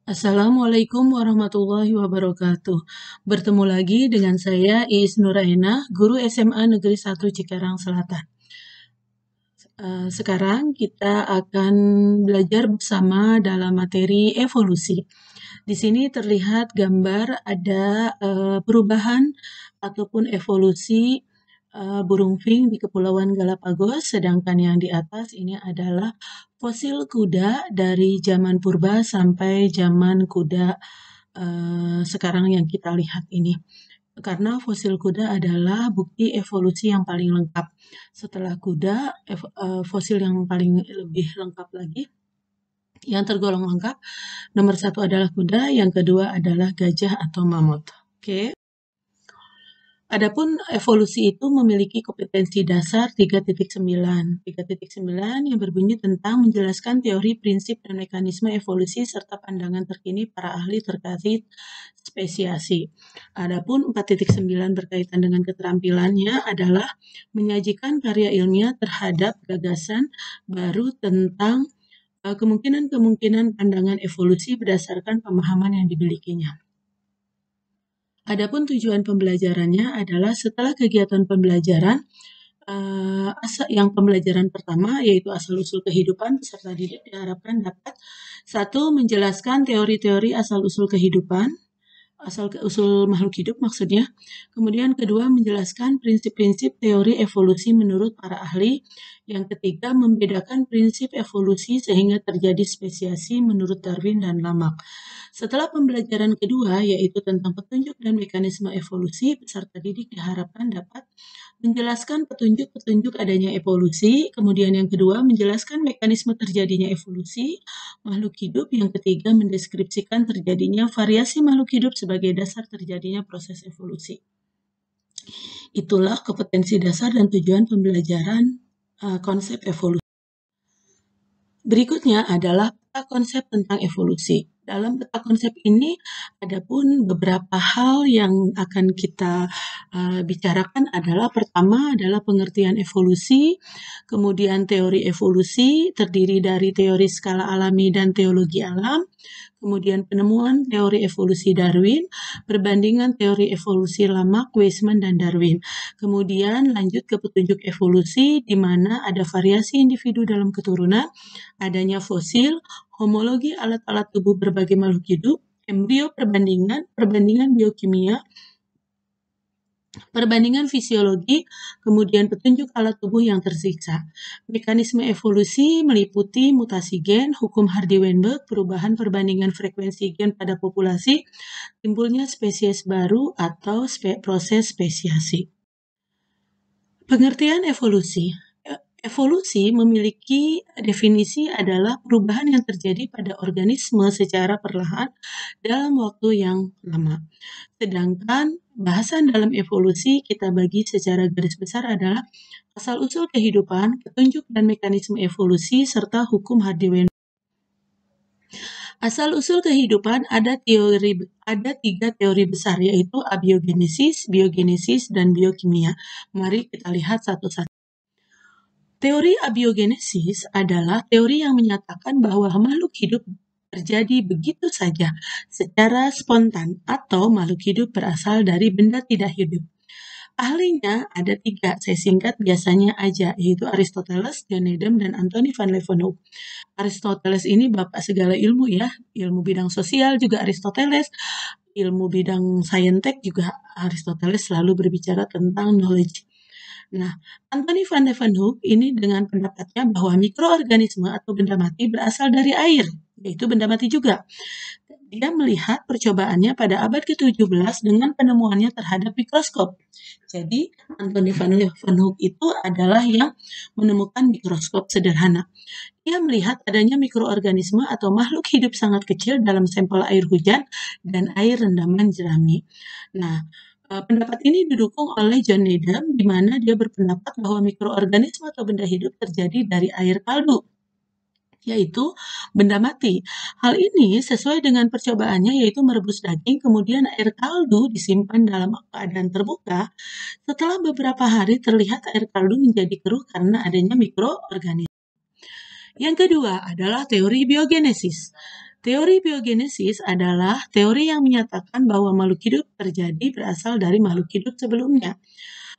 Assalamualaikum warahmatullahi wabarakatuh. Bertemu lagi dengan saya Iis Nuraina, guru SMA Negeri 1 Cikarang Selatan. Sekarang kita akan belajar bersama dalam materi evolusi. Di sini terlihat gambar ada perubahan ataupun evolusi burung pink di Kepulauan Galapagos, sedangkan yang di atas ini adalah fosil kuda dari zaman purba sampai zaman kuda sekarang yang kita lihat ini. Karena fosil kuda adalah bukti evolusi yang paling lengkap. Setelah kuda, fosil yang paling lebih lengkap lagi, yang tergolong lengkap, nomor 1 adalah kuda, yang kedua adalah gajah atau mamut. Oke. Adapun evolusi itu memiliki kompetensi dasar 3.9. 3.9 yang berbunyi tentang menjelaskan teori, prinsip, dan mekanisme evolusi serta pandangan terkini para ahli terkait spesiasi. Adapun 4.9 berkaitan dengan keterampilannya adalah menyajikan karya ilmiah terhadap gagasan baru tentang kemungkinan-kemungkinan pandangan evolusi berdasarkan pemahaman yang dimilikinya. Adapun tujuan pembelajarannya adalah setelah kegiatan pembelajaran, yang pembelajaran pertama yaitu asal-usul kehidupan, peserta didik diharapkan dapat 1. Menjelaskan teori-teori asal-usul kehidupan, asal-usul makhluk hidup maksudnya. Kemudian kedua, menjelaskan prinsip-prinsip teori evolusi menurut para ahli. Yang ketiga, membedakan prinsip evolusi sehingga terjadi spesiasi menurut Darwin dan Lamarck. Setelah pembelajaran kedua, yaitu tentang petunjuk dan mekanisme evolusi, peserta didik diharapkan dapat menjelaskan petunjuk-petunjuk adanya evolusi. Kemudian yang kedua, menjelaskan mekanisme terjadinya evolusi makhluk hidup. Yang ketiga, mendeskripsikan terjadinya variasi makhluk hidup sebagai dasar terjadinya proses evolusi. Itulah kompetensi dasar dan tujuan pembelajaran konsep evolusi. Berikutnya adalah peta konsep tentang evolusi. Dalam peta konsep ini ada pun beberapa hal yang akan kita bicarakan adalah pertama adalah pengertian evolusi, kemudian teori evolusi terdiri dari teori skala alami dan teologi alam, kemudian penemuan teori evolusi Darwin, perbandingan teori evolusi Lamarck, Weismann, dan Darwin. Kemudian lanjut ke petunjuk evolusi di mana ada variasi individu dalam keturunan, adanya fosil, homologi alat-alat tubuh berbagai makhluk hidup, embrio perbandingan biokimia, perbandingan fisiologi, kemudian petunjuk alat tubuh yang tersiksa. Mekanisme evolusi meliputi mutasi gen, hukum Hardy-Weinberg, perubahan perbandingan frekuensi gen pada populasi, timbulnya spesies baru atau proses spesiasi. Pengertian evolusi. Evolusi memiliki definisi adalah perubahan yang terjadi pada organisme secara perlahan dalam waktu yang lama. Sedangkan bahasan dalam evolusi kita bagi secara garis besar adalah asal-usul kehidupan, petunjuk dan mekanisme evolusi, serta hukum Hardy-Weinberg. Asal-usul kehidupan ada 3 teori besar, yaitu abiogenesis, biogenesis, dan biokimia. Mari kita lihat satu-satu. Teori abiogenesis adalah teori yang menyatakan bahwa makhluk hidup terjadi begitu saja secara spontan atau makhluk hidup berasal dari benda tidak hidup. Ahlinya ada 3, saya singkat biasanya aja, yaitu Aristoteles, John Needham, dan Anthony van Leeuwenhoek. Aristoteles ini bapak segala ilmu ya, ilmu bidang sosial juga Aristoteles, ilmu bidang saintek juga Aristoteles selalu berbicara tentang knowledge. Nah, Anthony van Leeuwenhoek ini dengan pendapatnya bahwa mikroorganisme atau benda mati berasal dari air, yaitu benda mati juga. Dia melihat percobaannya pada abad ke-17 dengan penemuannya terhadap mikroskop. Jadi, Anthony van Leeuwenhoek itu adalah yang menemukan mikroskop sederhana. Dia melihat adanya mikroorganisme atau makhluk hidup sangat kecil dalam sampel air hujan dan air rendaman jerami. Nah, pendapat ini didukung oleh John Needham, di mana dia berpendapat bahwa mikroorganisme atau benda hidup terjadi dari air kaldu, yaitu benda mati. Hal ini sesuai dengan percobaannya, yaitu merebus daging, kemudian air kaldu disimpan dalam keadaan terbuka. Setelah beberapa hari terlihat air kaldu menjadi keruh karena adanya mikroorganisme. Yang kedua adalah teori biogenesis. Teori biogenesis adalah teori yang menyatakan bahwa makhluk hidup terjadi berasal dari makhluk hidup sebelumnya.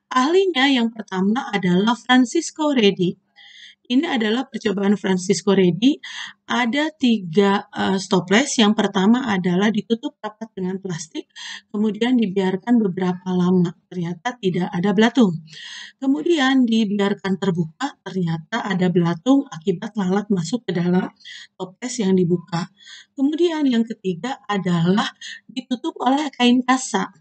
Ahlinya yang pertama adalah Francisco Redi. Ini adalah percobaan Francisco Redi. Ada 3 stoples. Yang pertama adalah ditutup rapat dengan plastik, kemudian dibiarkan beberapa lama. Ternyata tidak ada belatung. Kemudian dibiarkan terbuka, ternyata ada belatung akibat lalat masuk ke dalam toples yang dibuka. Kemudian yang ketiga adalah ditutup oleh kain kasa.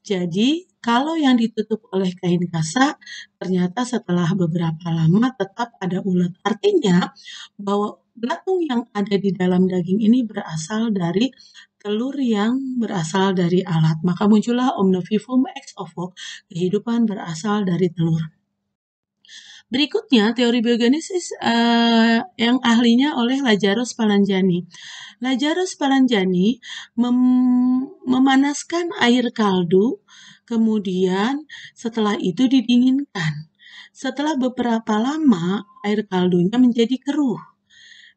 Jadi, kalau yang ditutup oleh kain kasa, ternyata setelah beberapa lama tetap ada ulat. Artinya, bahwa belatung yang ada di dalam daging ini berasal dari telur yang berasal dari alat. Maka muncullah Omnivivum ex ovo, kehidupan berasal dari telur. Berikutnya, teori biogenesis yang ahlinya oleh Lazarus Spallanzani. Lazarus Spallanzani memanaskan air kaldu, kemudian setelah itu didinginkan. Setelah beberapa lama, air kaldunya menjadi keruh.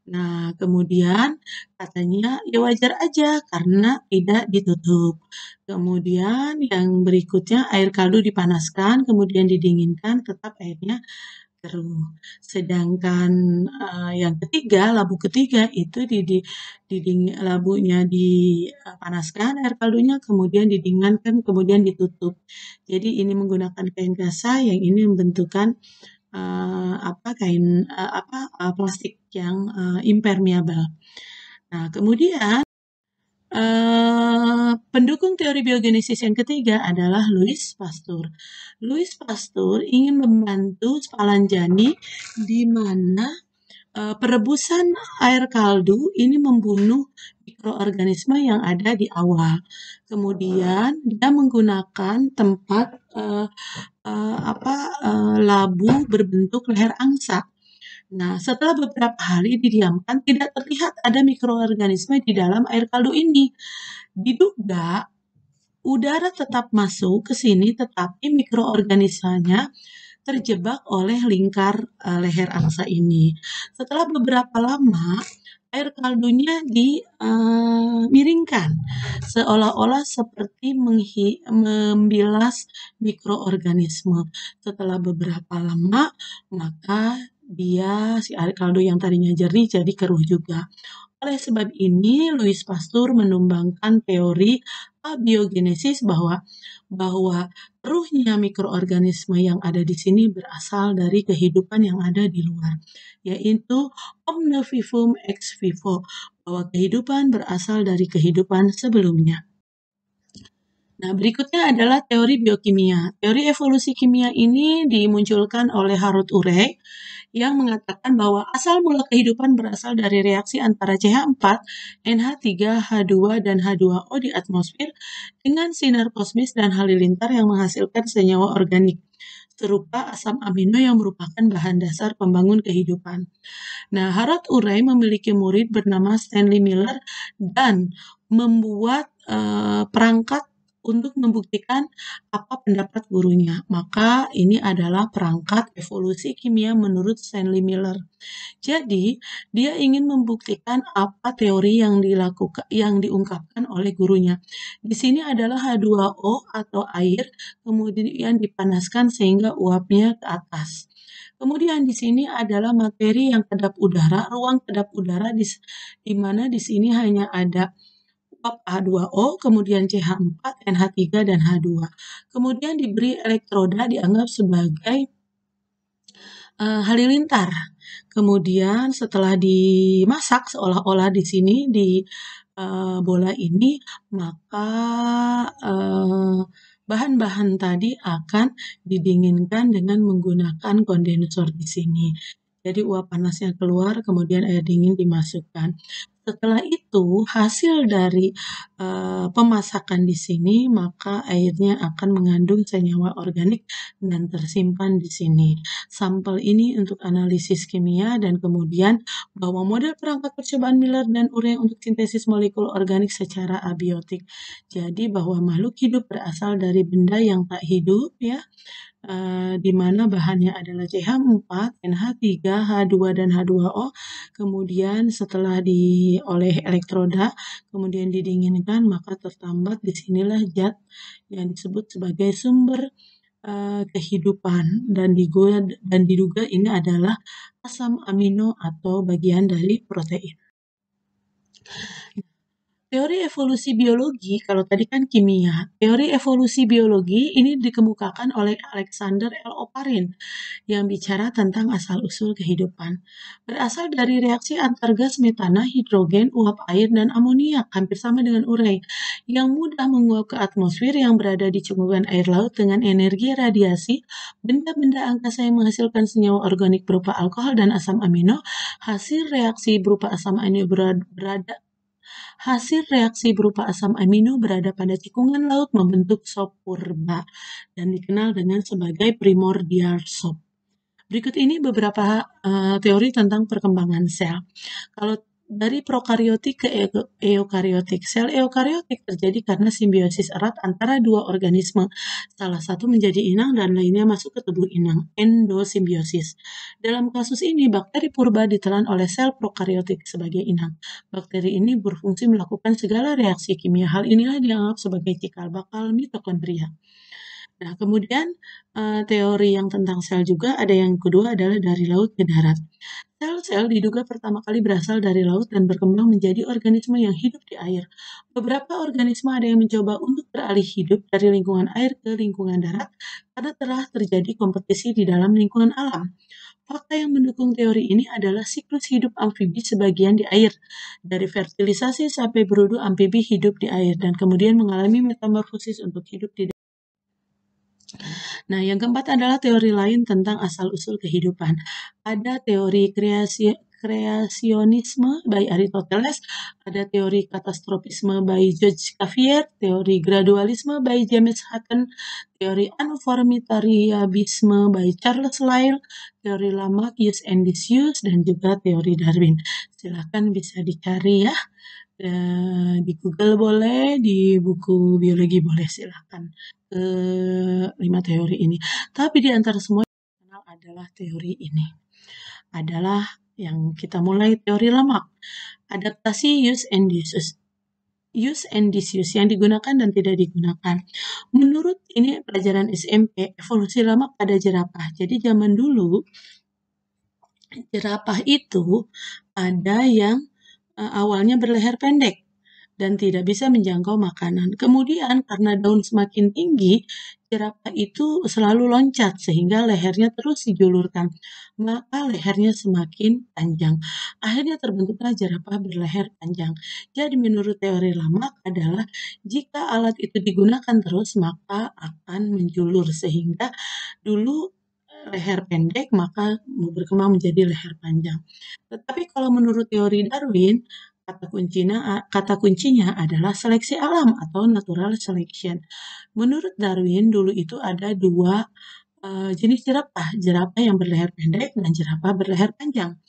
Nah, kemudian katanya ya wajar aja karena tidak ditutup. Kemudian yang berikutnya air kaldu dipanaskan, kemudian didinginkan, tetap airnya keruh. Sedangkan yang ketiga, labu ketiga itu labunya dipanaskan air kaldunya, kemudian didinginkan, kemudian ditutup. Jadi ini menggunakan kain kasa, yang ini membentukkan plastik yang impermeable. Nah, kemudian pendukung teori biogenesis yang ketiga adalah Louis Pasteur. Louis Pasteur ingin membantu Spallanzani di mana perebusan air kaldu ini membunuh mikroorganisme yang ada di awal. Kemudian dia menggunakan tempat labu berbentuk leher angsa. Nah, setelah beberapa hari didiamkan, tidak terlihat ada mikroorganisme di dalam air kaldu ini. Diduga udara tetap masuk ke sini, tetapi mikroorganismenya terjebak oleh lingkar leher angsa ini. Setelah beberapa lama, air kaldunya dimiringkan, seolah-olah seperti membilas mikroorganisme. Setelah beberapa lama, maka si air kaldu yang tadinya jernih jadi keruh juga. Oleh sebab ini, Louis Pasteur menumbangkan teori abiogenesis bahwa keruhnya mikroorganisme yang ada di sini berasal dari kehidupan yang ada di luar, yaitu Omnivivum ex vivo, bahwa kehidupan berasal dari kehidupan sebelumnya. Nah, berikutnya adalah teori biokimia. Teori evolusi kimia ini dimunculkan oleh Harold Urey yang mengatakan bahwa asal mula kehidupan berasal dari reaksi antara CH4, NH3, H2, dan H2O di atmosfer dengan sinar kosmis dan halilintar yang menghasilkan senyawa organik, serupa asam amino yang merupakan bahan dasar pembangun kehidupan. Nah, Harold Urey memiliki murid bernama Stanley Miller dan membuat perangkat untuk membuktikan apa pendapat gurunya. Maka ini adalah perangkat evolusi kimia menurut Stanley Miller. Jadi, dia ingin membuktikan apa teori yang diungkapkan oleh gurunya. Di sini adalah H2O atau air, kemudian dipanaskan sehingga uapnya ke atas. Kemudian di sini adalah materi yang kedap udara, ruang kedap udara di mana di sini hanya ada uap H2O, kemudian CH4, NH3, dan H2. Kemudian diberi elektroda dianggap sebagai halilintar. Kemudian setelah dimasak seolah-olah di sini di bola ini, maka bahan-bahan tadi akan didinginkan dengan menggunakan kondensor di sini. Jadi uap panasnya keluar, kemudian air dingin dimasukkan. Setelah itu, hasil dari pemasakan di sini, maka airnya akan mengandung senyawa organik dan tersimpan di sini. Sampel ini untuk analisis kimia dan kemudian bahwa model perangkat percobaan Miller dan Urey untuk sintesis molekul organik secara abiotik. Jadi bahwa makhluk hidup berasal dari benda yang tak hidup, ya. di mana bahannya adalah CH4, NH3, H2, dan H2O. Kemudian setelah oleh elektroda, kemudian didinginkan, maka tertambat disinilah zat yang disebut sebagai sumber kehidupan dan diduga ini adalah asam amino atau bagian dari protein. Teori evolusi biologi, kalau tadi kan kimia, teori evolusi biologi ini dikemukakan oleh Alexander L. Oparin yang bicara tentang asal-usul kehidupan. Berasal dari reaksi antar gas metana, hidrogen, uap air, dan amoniak, hampir sama dengan urai, yang mudah menguap ke atmosfer yang berada di cekungan air laut dengan energi radiasi, benda-benda angkasa yang menghasilkan senyawa organik berupa alkohol dan asam amino, hasil reaksi berupa asam amino berada pada cekungan laut membentuk sop purba dan dikenal dengan sebagai primordial sop. Berikut ini beberapa teori tentang perkembangan sel. Kalau dari prokariotik ke eukariotik, sel eukariotik terjadi karena simbiosis erat antara dua organisme. Salah satu menjadi inang dan lainnya masuk ke tubuh inang, endosimbiosis. Dalam kasus ini, bakteri purba ditelan oleh sel prokariotik sebagai inang. Bakteri ini berfungsi melakukan segala reaksi kimia. Hal inilah dianggap sebagai cikal bakal mitokondria. Nah, kemudian teori yang tentang sel juga ada yang kedua adalah dari laut ke darat. Sel-sel diduga pertama kali berasal dari laut dan berkembang menjadi organisme yang hidup di air. Beberapa organisme ada yang mencoba untuk beralih hidup dari lingkungan air ke lingkungan darat karena telah terjadi kompetisi di dalam lingkungan alam. Fakta yang mendukung teori ini adalah siklus hidup amfibi sebagian di air, dari fertilisasi sampai berudu amfibi hidup di air dan kemudian mengalami metamorfosis untuk hidup di darat. Nah, yang keempat adalah teori lain tentang asal-usul kehidupan. Ada teori kreasionisme by Aristoteles, ada teori katastropisme by George Cuvier, teori gradualisme by James Hutton, teori uniformitarianisme by Charles Lyell, teori Lamarck, use and disuse, dan juga teori Darwin. Silahkan bisa dicari ya. Di Google boleh, di buku biologi boleh, silahkan. 5 teori ini. Tapi di antara semua yang terkenal adalah teori ini. Adalah yang kita mulai teori Lamarck. Adaptasi use and disuse. Use and disuse yang digunakan dan tidak digunakan. Menurut ini pelajaran SMP, evolusi Lamarck pada jerapah. Jadi zaman dulu jerapah itu ada yang awalnya berleher pendek dan tidak bisa menjangkau makanan. Kemudian karena daun semakin tinggi, jerapah itu selalu loncat sehingga lehernya terus dijulurkan. Maka lehernya semakin panjang. Akhirnya terbentuklah jerapah berleher panjang. Jadi menurut teori Lamarck adalah jika alat itu digunakan terus maka akan menjulur sehingga dulu leher pendek maka berkembang menjadi leher panjang. Tetapi kalau menurut teori Darwin, kata kuncinya adalah seleksi alam atau natural selection. Menurut Darwin, dulu itu ada dua jenis jerapah yang berleher pendek dan jerapah berleher panjang.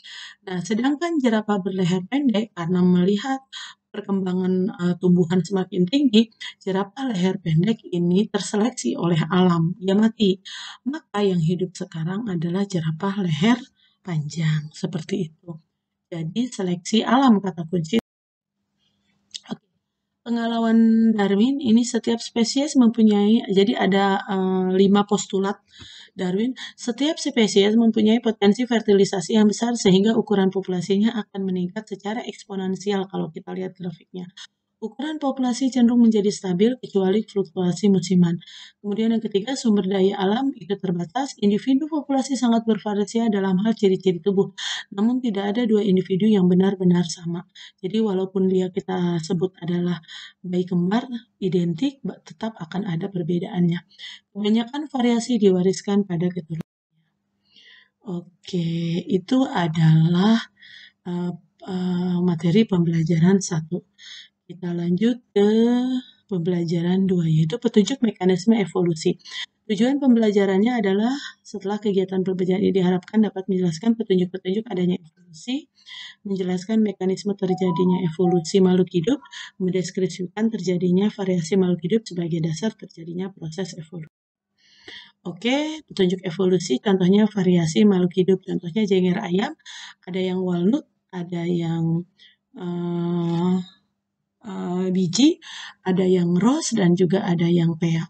Nah, sedangkan jerapah berleher pendek karena melihat perkembangan tumbuhan semakin tinggi, jerapah leher pendek ini terseleksi oleh alam, dia mati. Maka yang hidup sekarang adalah jerapah leher panjang, seperti itu. Jadi seleksi alam kata kunci. Oke. Pengalaman Darwin ini setiap spesies mempunyai, jadi ada 5 postulat Darwin. Setiap spesies mempunyai potensi fertilisasi yang besar sehingga ukuran populasinya akan meningkat secara eksponensial kalau kita lihat grafiknya. Ukuran populasi cenderung menjadi stabil kecuali fluktuasi musiman. Kemudian yang ketiga, sumber daya alam itu terbatas. Individu populasi sangat bervariasi dalam hal ciri-ciri tubuh. Namun tidak ada dua individu yang benar-benar sama. Jadi walaupun dia kita sebut adalah bayi kembar, identik, tetap akan ada perbedaannya. Kebanyakan variasi diwariskan pada keturunan. Oke, itu adalah materi pembelajaran 1. Kita lanjut ke pembelajaran 2, yaitu petunjuk mekanisme evolusi. Tujuan pembelajarannya adalah setelah kegiatan pembelajaran ini diharapkan dapat menjelaskan petunjuk-petunjuk adanya evolusi, menjelaskan mekanisme terjadinya evolusi makhluk hidup, mendeskripsikan terjadinya variasi makhluk hidup sebagai dasar terjadinya proses evolusi. Oke, petunjuk evolusi contohnya variasi makhluk hidup, contohnya jenger ayam, ada yang walnut, ada yang eh, biji, ada yang rose, dan juga ada yang pea.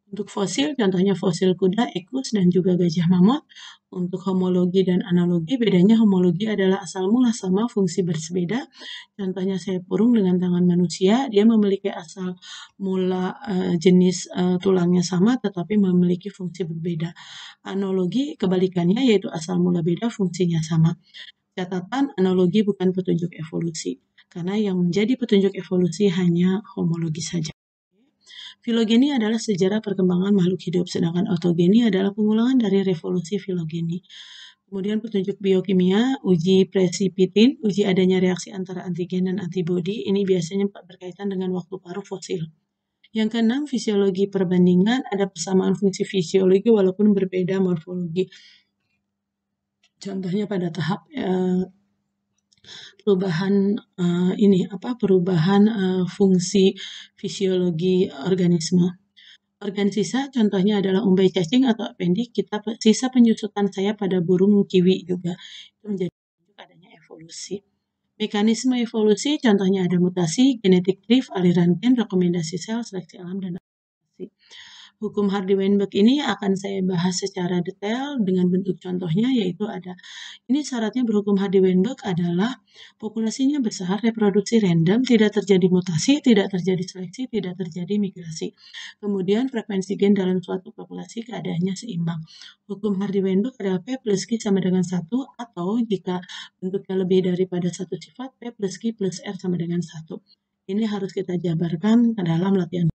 Untuk fosil, contohnya fosil kuda, equus, dan juga gajah mamut. Untuk homologi dan analogi, bedanya homologi adalah asal mula sama, fungsi berbeda. Contohnya sayap burung dengan tangan manusia, dia memiliki asal mula jenis tulangnya sama, tetapi memiliki fungsi berbeda. Analogi kebalikannya, yaitu asal mula beda, fungsinya sama. Catatan, analogi bukan petunjuk evolusi, karena yang menjadi petunjuk evolusi hanya homologi saja. Filogeni adalah sejarah perkembangan makhluk hidup, sedangkan autogeni adalah pengulangan dari revolusi filogeni. Kemudian petunjuk biokimia, uji precipitin, uji adanya reaksi antara antigen dan antibodi. Ini biasanya berkaitan dengan waktu paruh fosil. Yang keenam, fisiologi perbandingan, ada persamaan fungsi fisiologi walaupun berbeda morfologi. Contohnya pada tahap perubahan fungsi fisiologi organisme. Organ sisa contohnya adalah umbai cacing atau appendix, sisa penyusutan sayap pada burung kiwi juga. Itu menjadi adanya evolusi. Mekanisme evolusi contohnya ada mutasi, genetik drift, aliran gen, rekomendasi sel, seleksi alam, dan adaptasi. Hukum Hardy-Weinberg ini akan saya bahas secara detail dengan bentuk contohnya, yaitu ini syaratnya berhukum Hardy-Weinberg adalah populasinya besar, reproduksi random, tidak terjadi mutasi, tidak terjadi seleksi, tidak terjadi migrasi. Kemudian frekuensi gen dalam suatu populasi keadaannya seimbang. Hukum Hardy-Weinberg adalah P plus Q sama dengan 1, atau jika bentuknya lebih daripada satu sifat, P plus Q plus R sama dengan 1. Ini harus kita jabarkan ke dalam latihan.